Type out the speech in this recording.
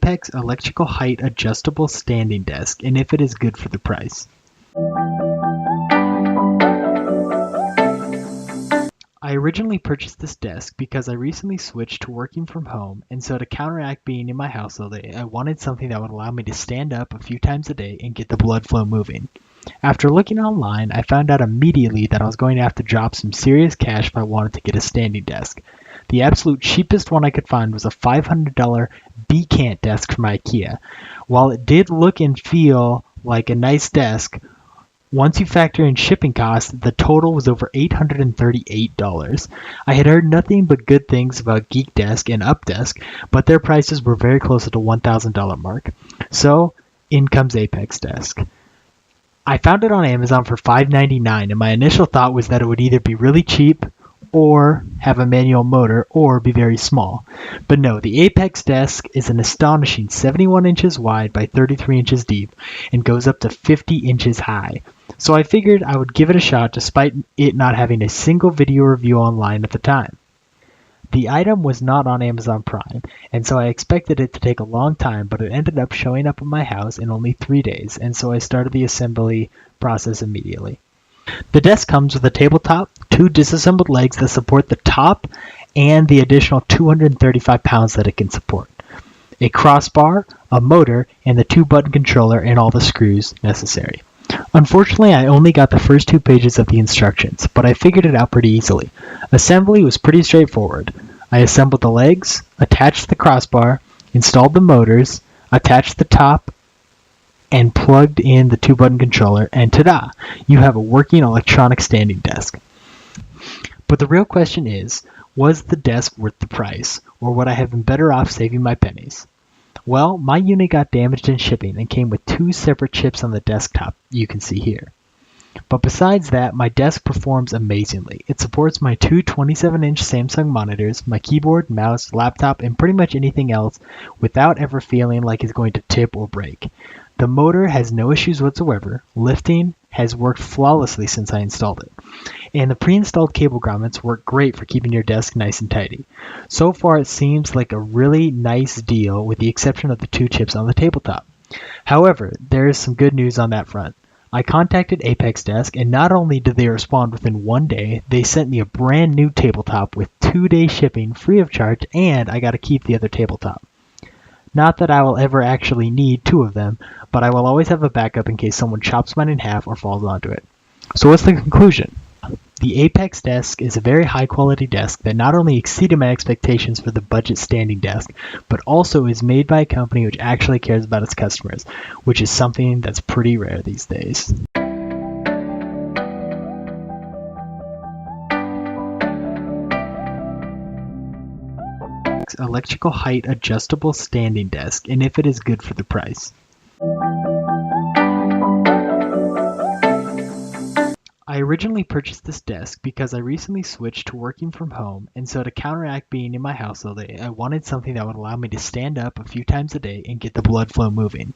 Apex electrical height adjustable standing desk and if it is good for the price. I originally purchased this desk because I recently switched to working from home, and so to counteract being in my house all day, I wanted something that would allow me to stand up a few times a day and get the blood flow moving. After looking online, I found out immediately that I was going to have to drop some serious cash if I wanted to get a standing desk. The absolute cheapest one I could find was a $500 Becant desk from IKEA. While it did look and feel like a nice desk, once you factor in shipping costs, the total was over $838. I had heard nothing but good things about GeekDesk and Updesk, but their prices were very close to the $1,000 mark. So, in comes Apex Desk. I found it on Amazon for $5.99, and my initial thought was that it would either be really cheap or have a manual motor or be very small. But no, the Apex Desk is an astonishing 71 inches wide by 33 inches deep and goes up to 50 inches high. So I figured I would give it a shot despite it not having a single video review online at the time. The item was not on Amazon Prime, and so I expected it to take a long time, but it ended up showing up at my house in only 3 days, and so I started the assembly process immediately. The desk comes with a tabletop, 2 disassembled legs that support the top, and the additional 235 pounds that it can support. A crossbar, a motor, and the 2-button controller and all the screws necessary. Unfortunately, I only got the first 2 pages of the instructions, but I figured it out pretty easily. Assembly was pretty straightforward. I assembled the legs, attached the crossbar, installed the motors, attached the top, and plugged in the 2-button controller, and ta-da! You have a working electronic standing desk. But the real question is, was the desk worth the price, or would I have been better off saving my pennies? Well, my unit got damaged in shipping and came with 2 separate chips on the desktop, you can see here. But besides that, my desk performs amazingly. It supports my 2 27-inch Samsung monitors, my keyboard, mouse, laptop, and pretty much anything else without ever feeling like it's going to tip or break. The motor has no issues whatsoever. Lifting has worked flawlessly since I installed it. And the pre-installed cable grommets work great for keeping your desk nice and tidy. So far it seems like a really nice deal with the exception of the 2 chips on the tabletop. However, there is some good news on that front. I contacted Apex Desk, and not only did they respond within 1 day, they sent me a brand new tabletop with 2-day shipping free of charge, and I got to keep the other tabletop. Not that I will ever actually need 2 of them, but I will always have a backup in case someone chops mine in half or falls onto it. So what's the conclusion? The Apex Desk is a very high quality desk that not only exceeded my expectations for the budget standing desk, but also is made by a company which actually cares about its customers, which is something that's pretty rare these days. Electrical height adjustable standing desk and if it is good for the price. I originally purchased this desk because I recently switched to working from home, and so to counteract being in my house all day, I wanted something that would allow me to stand up a few times a day and get the blood flow moving.